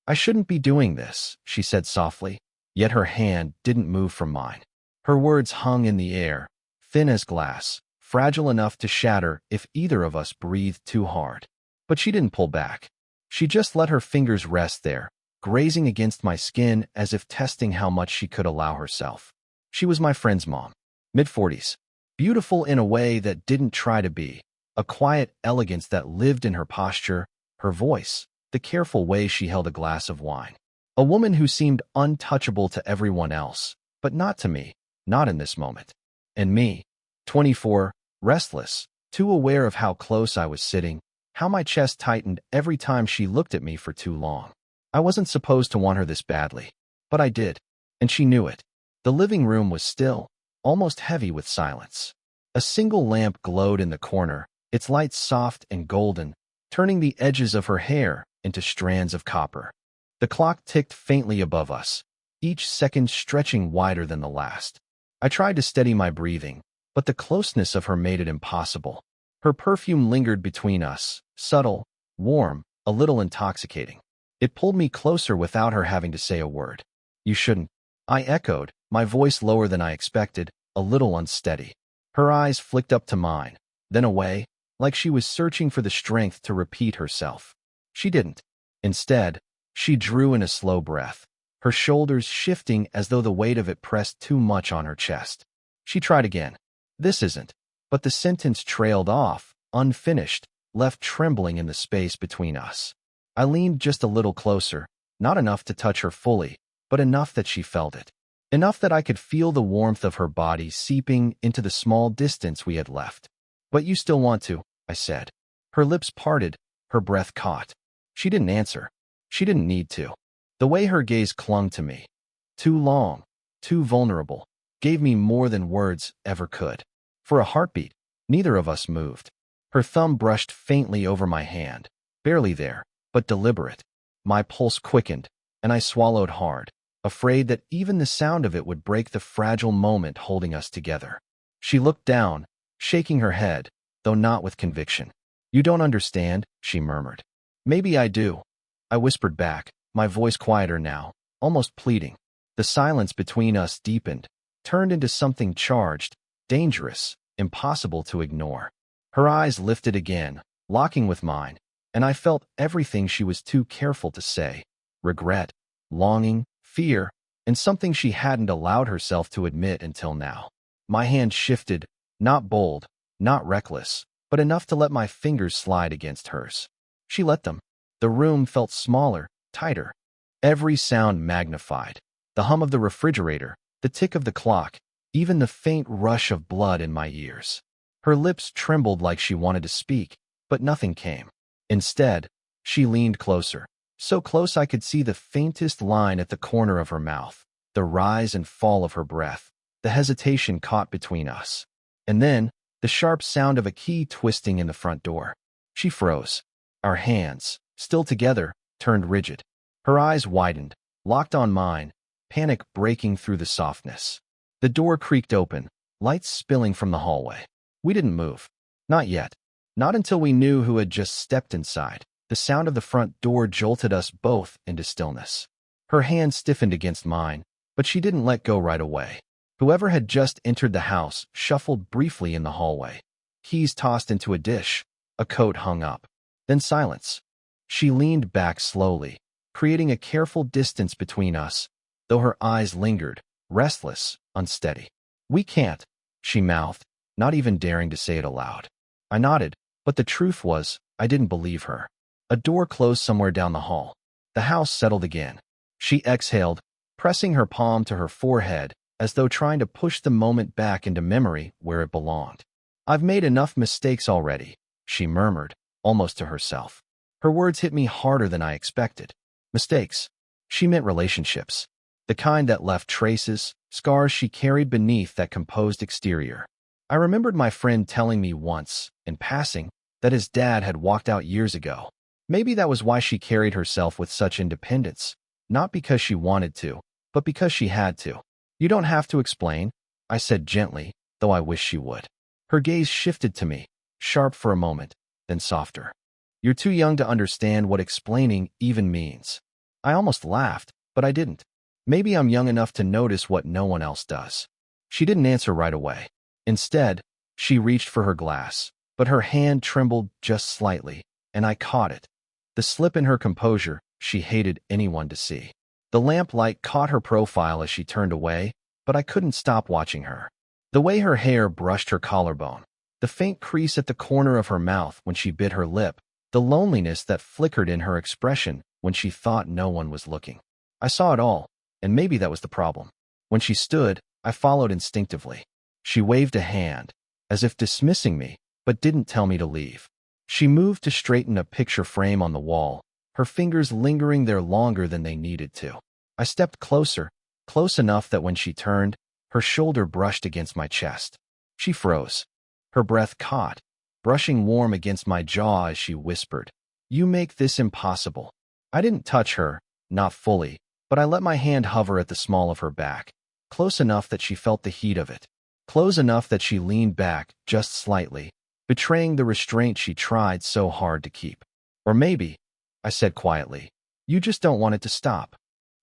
I shouldn't be doing this, she said softly, yet her hand didn't move from mine. Her words hung in the air, thin as glass, fragile enough to shatter if either of us breathed too hard. But she didn't pull back. She just let her fingers rest there, grazing against my skin as if testing how much she could allow herself. She was my friend's mom, mid-40s, beautiful in a way that didn't try to be, a quiet elegance that lived in her posture, her voice, the careful way she held a glass of wine. A woman who seemed untouchable to everyone else, but not to me, not in this moment. And me, 24, restless, too aware of how close I was sitting, how my chest tightened every time she looked at me for too long. I wasn't supposed to want her this badly, but I did, and she knew it. The living room was still, almost heavy with silence. A single lamp glowed in the corner, its light soft and golden, turning the edges of her hair into strands of copper. The clock ticked faintly above us, each second stretching wider than the last. I tried to steady my breathing, but the closeness of her made it impossible. Her perfume lingered between us, subtle, warm, a little intoxicating. It pulled me closer without her having to say a word. You shouldn't, I echoed, my voice lower than I expected, a little unsteady. Her eyes flicked up to mine, then away, like she was searching for the strength to repeat herself. She didn't. Instead, she drew in a slow breath, her shoulders shifting as though the weight of it pressed too much on her chest. She tried again. This isn't. But the sentence trailed off, unfinished, left trembling in the space between us. I leaned just a little closer, not enough to touch her fully, but enough that she felt it. Enough that I could feel the warmth of her body seeping into the small distance we had left. But you still want to, I said. Her lips parted, her breath caught. She didn't answer. She didn't need to. The way her gaze clung to me, too long, too vulnerable, gave me more than words ever could. For a heartbeat, neither of us moved. Her thumb brushed faintly over my hand, barely there, but deliberate. My pulse quickened, and I swallowed hard, afraid that even the sound of it would break the fragile moment holding us together. She looked down, shaking her head, though not with conviction. You don't understand, she murmured. Maybe I do, I whispered back, my voice quieter now, almost pleading. The silence between us deepened, turned into something charged, dangerous, impossible to ignore. Her eyes lifted again, locking with mine, and I felt everything she was too careful to say. Regret, longing, fear, and something she hadn't allowed herself to admit until now. My hand shifted, not bold, not reckless, but enough to let my fingers slide against hers. She let them. The room felt smaller, tighter. Every sound magnified. The hum of the refrigerator, the tick of the clock, even the faint rush of blood in my ears. Her lips trembled like she wanted to speak, but nothing came. Instead, she leaned closer, so close I could see the faintest line at the corner of her mouth, the rise and fall of her breath, the hesitation caught between us. And then, the sharp sound of a key twisting in the front door. She froze. Our hands, still together, turned rigid. Her eyes widened, locked on mine, panic breaking through the softness. The door creaked open, lights spilling from the hallway. We didn't move. Not yet. Not until we knew who had just stepped inside. The sound of the front door jolted us both into stillness. Her hand stiffened against mine, but she didn't let go right away. Whoever had just entered the house shuffled briefly in the hallway. Keys tossed into a dish, a coat hung up. Then silence. She leaned back slowly, creating a careful distance between us, though her eyes lingered, restless, unsteady. We can't, she mouthed, not even daring to say it aloud. I nodded, but the truth was, I didn't believe her. A door closed somewhere down the hall. The house settled again. She exhaled, pressing her palm to her forehead, as though trying to push the moment back into memory where it belonged. I've made enough mistakes already, she murmured, almost to herself. Her words hit me harder than I expected. Mistakes. She meant relationships. The kind that left traces, scars she carried beneath that composed exterior. I remembered my friend telling me once, in passing, that his dad had walked out years ago. Maybe that was why she carried herself with such independence, not because she wanted to, but because she had to. You don't have to explain, I said gently, though I wish she would. Her gaze shifted to me, sharp for a moment, then softer. You're too young to understand what explaining even means. I almost laughed, but I didn't. Maybe I'm young enough to notice what no one else does. She didn't answer right away. Instead, she reached for her glass, but her hand trembled just slightly, and I caught it. The slip in her composure she hated anyone to see. The lamplight caught her profile as she turned away, but I couldn't stop watching her. The way her hair brushed her collarbone, the faint crease at the corner of her mouth when she bit her lip, the loneliness that flickered in her expression when she thought no one was looking. I saw it all, and maybe that was the problem. When she stood, I followed instinctively. She waved a hand, as if dismissing me, but didn't tell me to leave. She moved to straighten a picture frame on the wall, her fingers lingering there longer than they needed to. I stepped closer, close enough that when she turned, her shoulder brushed against my chest. She froze. Her breath caught, brushing warm against my jaw as she whispered, "You make this impossible." I didn't touch her, not fully, but I let my hand hover at the small of her back, close enough that she felt the heat of it, close enough that she leaned back just slightly, betraying the restraint she tried so hard to keep. "Or maybe," I said quietly, "you just don't want it to stop."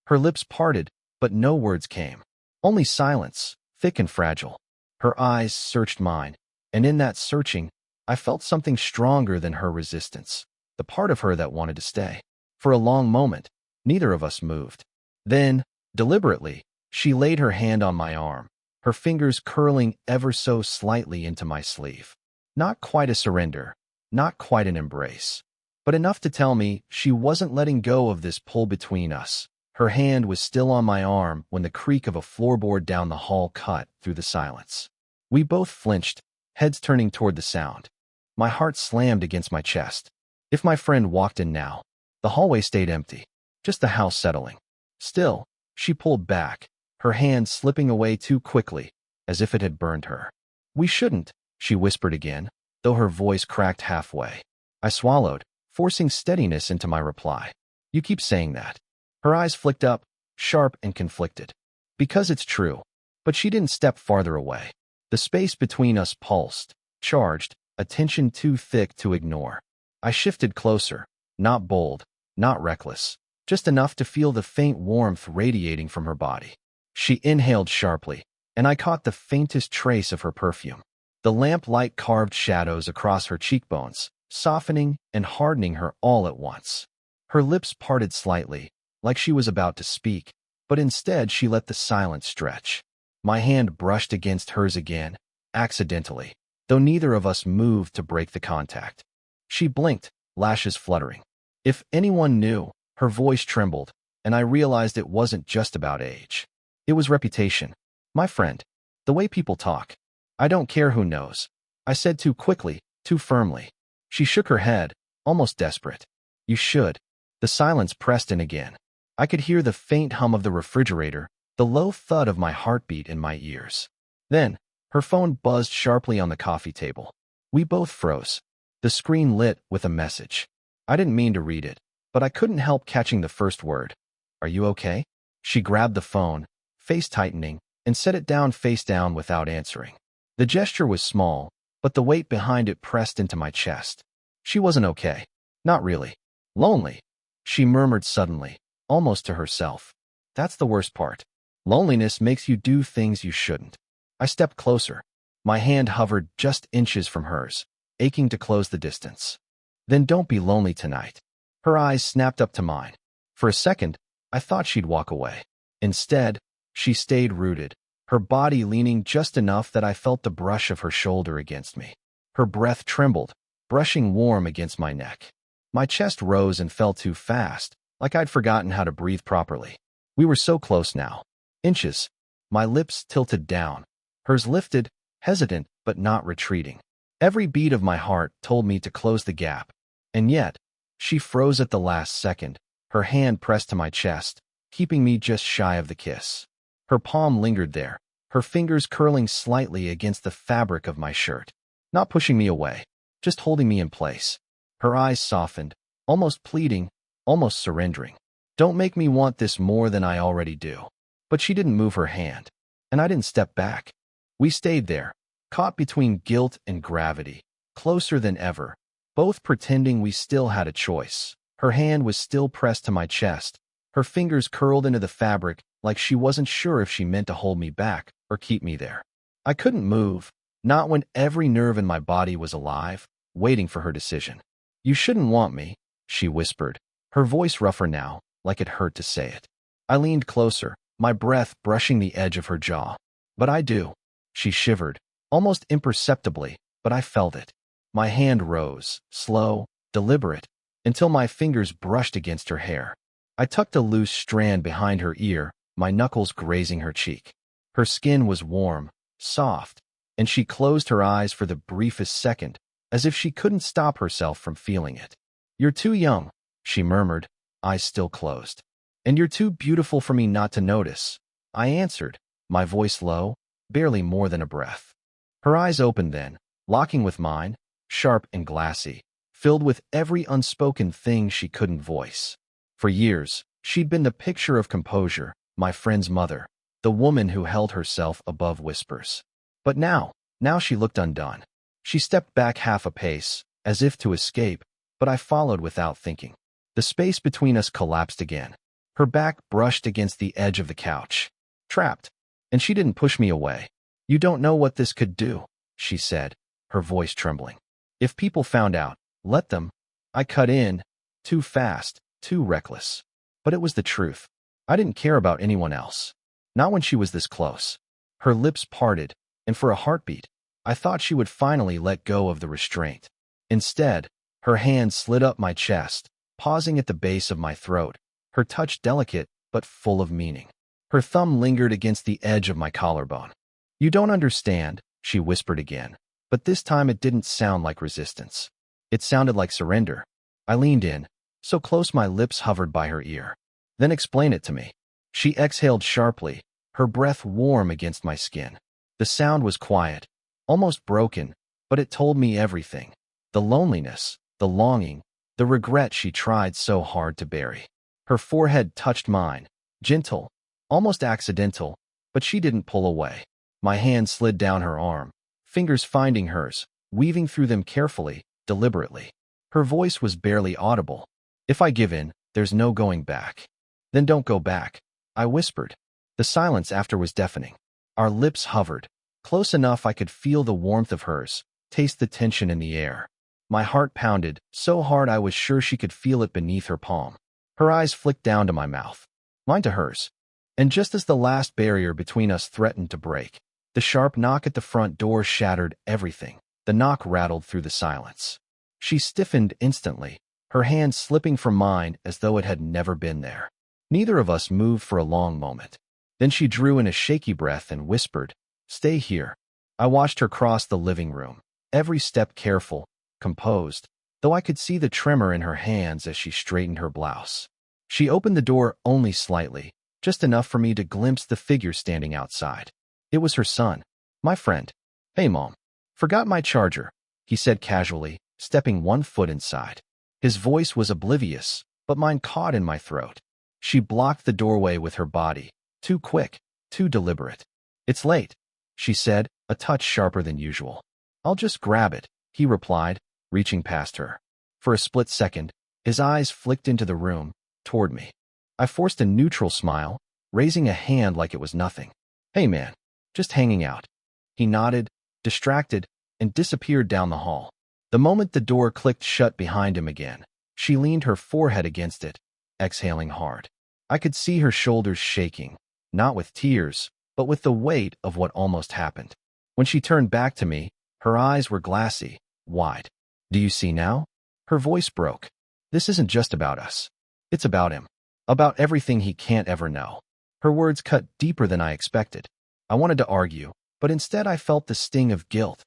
Her lips parted, but no words came. Only silence, thick and fragile. Her eyes searched mine, and in that searching, I felt something stronger than her resistance, the part of her that wanted to stay. For a long moment, neither of us moved. Then, deliberately, she laid her hand on my arm, her fingers curling ever so slightly into my sleeve. Not quite a surrender, not quite an embrace, but enough to tell me she wasn't letting go of this pull between us. Her hand was still on my arm when the creak of a floorboard down the hall cut through the silence. We both flinched, heads turning toward the sound. My heart slammed against my chest. If my friend walked in now, the hallway stayed empty, just the house settling. Still, she pulled back, her hand slipping away too quickly, as if it had burned her. "We shouldn't," she whispered again, though her voice cracked halfway. I swallowed, forcing steadiness into my reply. "You keep saying that." Her eyes flicked up, sharp and conflicted. "Because it's true." But she didn't step farther away. The space between us pulsed, charged, a tension too thick to ignore. I shifted closer, not bold, not reckless, just enough to feel the faint warmth radiating from her body. She inhaled sharply, and I caught the faintest trace of her perfume. The lamplight carved shadows across her cheekbones, softening and hardening her all at once. Her lips parted slightly, like she was about to speak, but instead she let the silence stretch. My hand brushed against hers again, accidentally, though neither of us moved to break the contact. She blinked, lashes fluttering. If anyone knew, her voice trembled, and I realized it wasn't just about age. It was reputation. "My friend, the way people talk. I don't care who knows," I said too quickly, too firmly. She shook her head, almost desperate. "You should." The silence pressed in again. I could hear the faint hum of the refrigerator, the low thud of my heartbeat in my ears. Then, her phone buzzed sharply on the coffee table. We both froze. The screen lit with a message. I didn't mean to read it, but I couldn't help catching the first word. "Are you okay?" She grabbed the phone, face tightening, and set it down face down without answering. The gesture was small, but the weight behind it pressed into my chest. She wasn't okay. Not really. Lonely. She murmured suddenly, almost to herself. "That's the worst part. Loneliness makes you do things you shouldn't." I stepped closer. My hand hovered just inches from hers, aching to close the distance. "Then don't be lonely tonight." Her eyes snapped up to mine. For a second, I thought she'd walk away. Instead, she stayed rooted, her body leaning just enough that I felt the brush of her shoulder against me. Her breath trembled, brushing warm against my neck. My chest rose and fell too fast, like I'd forgotten how to breathe properly. We were so close now. Inches. My lips tilted down. Hers lifted, hesitant but not retreating. Every beat of my heart told me to close the gap. And yet, she froze at the last second, her hand pressed to my chest, keeping me just shy of the kiss. Her palm lingered there, her fingers curling slightly against the fabric of my shirt. Not pushing me away, just holding me in place. Her eyes softened, almost pleading, almost surrendering. "Don't make me want this more than I already do." But she didn't move her hand, and I didn't step back. We stayed there, caught between guilt and gravity, closer than ever, both pretending we still had a choice. Her hand was still pressed to my chest, Her fingers curled into the fabric like she wasn't sure if she meant to hold me back or keep me there. I couldn't move, not when every nerve in my body was alive, waiting for her decision. "You shouldn't want me," she whispered, her voice rougher now, like it hurt to say it. I leaned closer, my breath brushing the edge of her jaw. "But I do." She shivered, almost imperceptibly, but I felt it. My hand rose, slow, deliberate, until my fingers brushed against her hair. I tucked a loose strand behind her ear, my knuckles grazing her cheek. Her skin was warm, soft, and she closed her eyes for the briefest second, as if she couldn't stop herself from feeling it. "You're too young," she murmured, eyes still closed. "And you're too beautiful for me not to notice," I answered, my voice low, barely more than a breath. Her eyes opened then, locking with mine, sharp and glassy, filled with every unspoken thing she couldn't voice. For years, she'd been the picture of composure, my friend's mother, the woman who held herself above whispers. But now she looked undone. She stepped back half a pace, as if to escape, but I followed without thinking. The space between us collapsed again. Her back brushed against the edge of the couch. Trapped. And she didn't push me away. "You don't know what this could do," she said, her voice trembling. "If people found out, let them." I cut in, too fast, too reckless. But it was the truth. I didn't care about anyone else. Not when she was this close. Her lips parted, and for a heartbeat, I thought she would finally let go of the restraint. Instead, her hand slid up my chest, pausing at the base of my throat, her touch delicate but full of meaning. Her thumb lingered against the edge of my collarbone. "You don't understand," she whispered again, but this time it didn't sound like resistance. It sounded like surrender. I leaned in, so close my lips hovered by her ear. "Then explain it to me." She exhaled sharply, her breath warm against my skin. The sound was quiet, almost broken, but it told me everything. The loneliness, the longing, the regret she tried so hard to bury. Her forehead touched mine, gentle, almost accidental, but she didn't pull away. My hand slid down her arm, fingers finding hers, weaving through them carefully, deliberately. Her voice was barely audible. "If I give in, there's no going back." "Then don't go back," I whispered. The silence after was deafening. Our lips hovered, close enough I could feel the warmth of hers, taste the tension in the air. My heart pounded, so hard I was sure she could feel it beneath her palm. Her eyes flicked down to my mouth, mine to hers. And just as the last barrier between us threatened to break, the sharp knock at the front door shattered everything. The knock rattled through the silence. She stiffened instantly, her hand slipping from mine as though it had never been there. Neither of us moved for a long moment. Then she drew in a shaky breath and whispered, "Stay here." I watched her cross the living room, every step careful, composed, though I could see the tremor in her hands as she straightened her blouse. She opened the door only slightly, just enough for me to glimpse the figure standing outside. It was her son, my friend. "Hey, Mom. Forgot my charger," he said casually, stepping one foot inside. His voice was oblivious, but mine caught in my throat. She blocked the doorway with her body, too quick, too deliberate. "It's late," she said, a touch sharper than usual. "I'll just grab it," he replied, reaching past her. For a split second, his eyes flicked into the room, toward me. I forced a neutral smile, raising a hand like it was nothing. "Hey man, just hanging out." He nodded, distracted, and disappeared down the hall. The moment the door clicked shut behind him again, she leaned her forehead against it, exhaling hard. I could see her shoulders shaking, not with tears, but with the weight of what almost happened. When she turned back to me, her eyes were glassy, wide. "Do you see now?" Her voice broke. "This isn't just about us. It's about him. About everything he can't ever know." Her words cut deeper than I expected. I wanted to argue, but instead I felt the sting of guilt.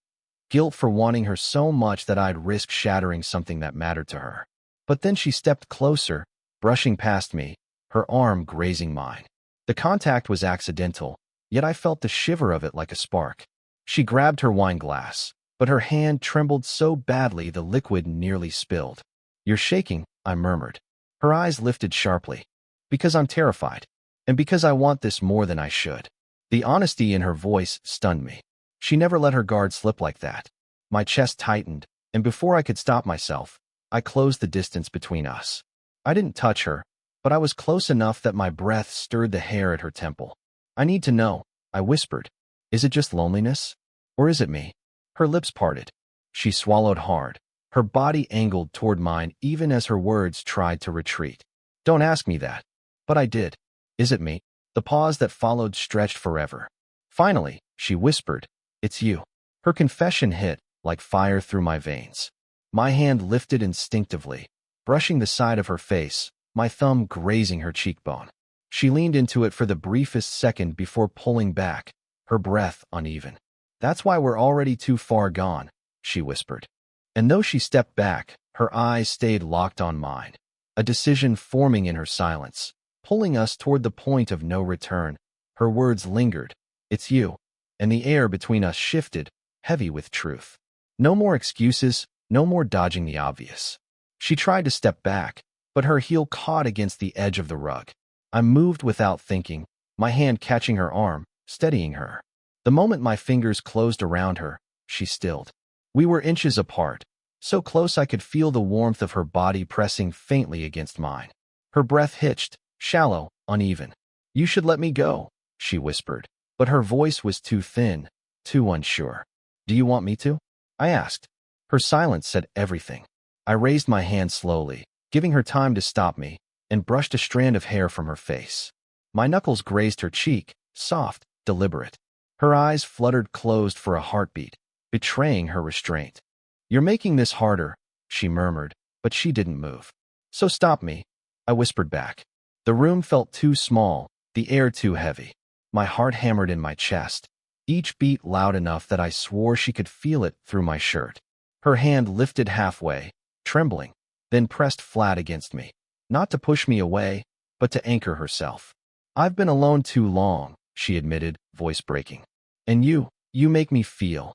Guilt for wanting her so much that I'd risk shattering something that mattered to her. But then she stepped closer, brushing past me, her arm grazing mine. The contact was accidental, yet I felt the shiver of it like a spark. She grabbed her wine glass, but her hand trembled so badly the liquid nearly spilled. "You're shaking," I murmured. Her eyes lifted sharply. "Because I'm terrified, and because I want this more than I should." The honesty in her voice stunned me. She never let her guard slip like that. My chest tightened, and before I could stop myself, I closed the distance between us. I didn't touch her, but I was close enough that my breath stirred the hair at her temple. I need to know, I whispered. Is it just loneliness? Or is it me? Her lips parted. She swallowed hard, her body angled toward mine even as her words tried to retreat. Don't ask me that. But I did. Is it me? The pause that followed stretched forever. Finally, she whispered, it's you. Her confession hit like fire through my veins. My hand lifted instinctively, brushing the side of her face, my thumb grazing her cheekbone. She leaned into it for the briefest second before pulling back, her breath uneven. That's why we're already too far gone, she whispered. And though she stepped back, her eyes stayed locked on mine, a decision forming in her silence, pulling us toward the point of no return. Her words lingered, it's you, and the air between us shifted, heavy with truth. No more excuses, no more dodging the obvious. She tried to step back, but her heel caught against the edge of the rug. I moved without thinking, my hand catching her arm, steadying her. The moment my fingers closed around her, she stilled. We were inches apart, so close I could feel the warmth of her body pressing faintly against mine. Her breath hitched, shallow, uneven. You should let me go, she whispered, but her voice was too thin, too unsure. Do you want me to? I asked. Her silence said everything. I raised my hand slowly, giving her time to stop me, and brushed a strand of hair from her face. My knuckles grazed her cheek, soft, deliberate. Her eyes fluttered closed for a heartbeat, betraying her restraint. You're making this harder, she murmured, but she didn't move. So stop me, I whispered back. The room felt too small, the air too heavy. My heart hammered in my chest, each beat loud enough that I swore she could feel it through my shirt. Her hand lifted halfway, trembling, then pressed flat against me, not to push me away, but to anchor herself. I've been alone too long, she admitted, voice breaking. And you make me feel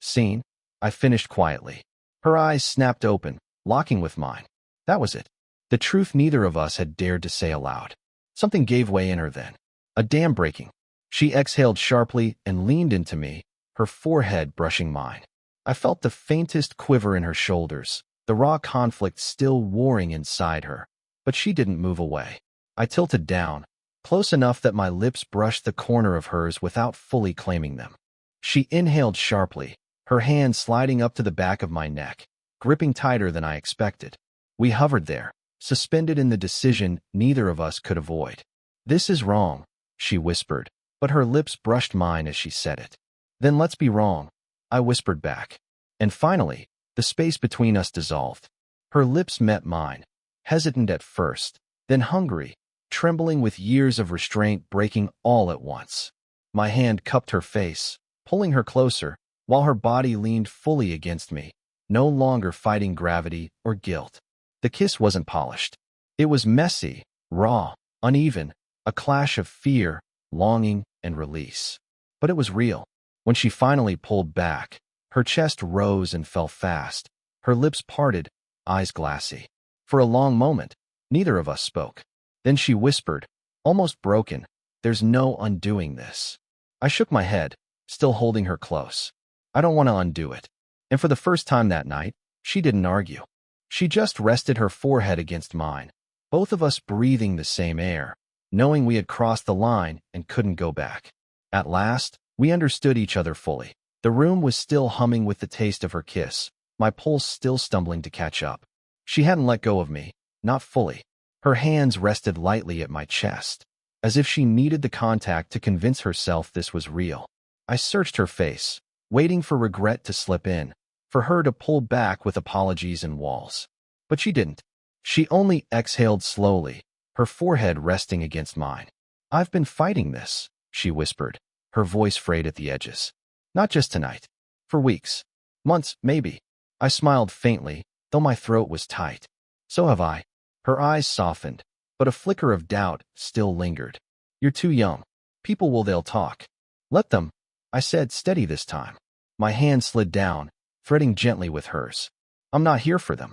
seen, I finished quietly. Her eyes snapped open, locking with mine. That was it. The truth neither of us had dared to say aloud. Something gave way in her then. A dam breaking. She exhaled sharply and leaned into me, her forehead brushing mine. I felt the faintest quiver in her shoulders, the raw conflict still warring inside her. But she didn't move away. I tilted down, close enough that my lips brushed the corner of hers without fully claiming them. She inhaled sharply, her hand sliding up to the back of my neck, gripping tighter than I expected. We hovered there, suspended in the decision neither of us could avoid. This is wrong, she whispered, but her lips brushed mine as she said it. Then let's be wrong, I whispered back. And finally, the space between us dissolved. Her lips met mine, hesitant at first, then hungry, trembling with years of restraint breaking all at once. My hand cupped her face, pulling her closer, while her body leaned fully against me, no longer fighting gravity or guilt. The kiss wasn't polished. It was messy, raw, uneven, a clash of fear, longing, and release. But it was real. When she finally pulled back, her chest rose and fell fast, her lips parted, eyes glassy. For a long moment, neither of us spoke. Then she whispered, almost broken, there's no undoing this. I shook my head, still holding her close. I don't want to undo it. And for the first time that night, she didn't argue. She just rested her forehead against mine, both of us breathing the same air, knowing we had crossed the line and couldn't go back. At last, we understood each other fully. The room was still humming with the taste of her kiss, my pulse still stumbling to catch up. She hadn't let go of me, not fully. Her hands rested lightly at my chest, as if she needed the contact to convince herself this was real. I searched her face, waiting for regret to slip in, for her to pull back with apologies and walls. But she didn't. She only exhaled slowly, her forehead resting against mine. I've been fighting this, she whispered, her voice frayed at the edges. Not just tonight. For weeks. Months, maybe. I smiled faintly, though my throat was tight. So have I. Her eyes softened, but a flicker of doubt still lingered. You're too young. They'll talk. Let them, I said, steady this time. My hand slid down, threading gently with hers. I'm not here for them.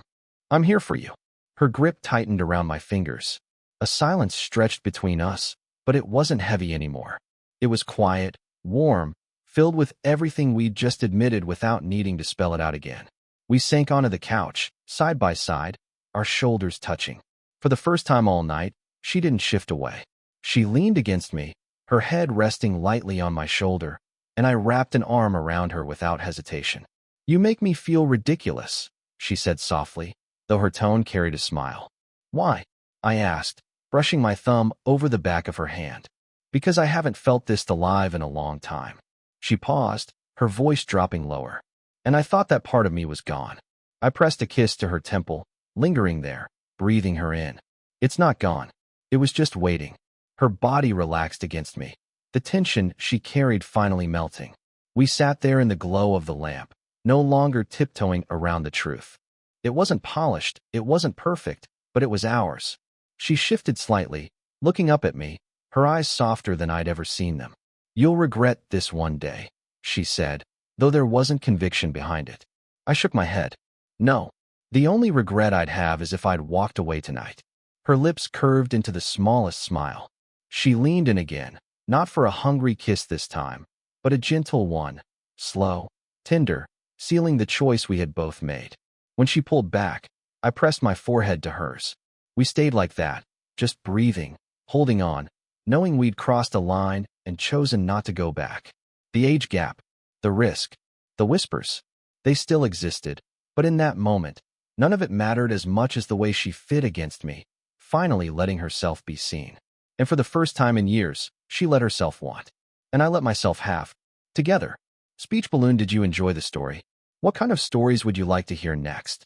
I'm here for you. Her grip tightened around my fingers. A silence stretched between us, but it wasn't heavy anymore. It was quiet, warm, filled with everything we'd just admitted without needing to spell it out again. We sank onto the couch, side by side, our shoulders touching. For the first time all night, She didn't shift away. She leaned against me, her head resting lightly on my shoulder, and I wrapped an arm around her without hesitation. "You make me feel ridiculous," she said softly, though her tone carried a smile. "Why?" I asked, brushing my thumb over the back of her hand. "Because I haven't felt this alive in a long time." She paused, her voice dropping lower, and I thought that part of me was gone. I pressed a kiss to her temple, lingering there, breathing her in. "It's not gone. It was just waiting." Her body relaxed against me, the tension she carried finally melting. We sat there in the glow of the lamp, no longer tiptoeing around the truth. It wasn't polished, it wasn't perfect, but it was ours. She shifted slightly, looking up at me, her eyes softer than I'd ever seen them. "You'll regret this one day," she said, though there wasn't conviction behind it. I shook my head. "No. The only regret I'd have is if I'd walked away tonight." Her lips curved into the smallest smile. She leaned in again, not for a hungry kiss this time, but a gentle one, slow, tender, sealing the choice we had both made. When she pulled back, I pressed my forehead to hers. We stayed like that, just breathing, holding on, knowing we'd crossed a line and chosen not to go back. The age gap, the risk, the whispers, they still existed, but in that moment, none of it mattered as much as the way she fit against me, finally letting herself be seen. And for the first time in years, she let herself want. And I let myself have. Together. Speech Balloon, did you enjoy the story? What kind of stories would you like to hear next?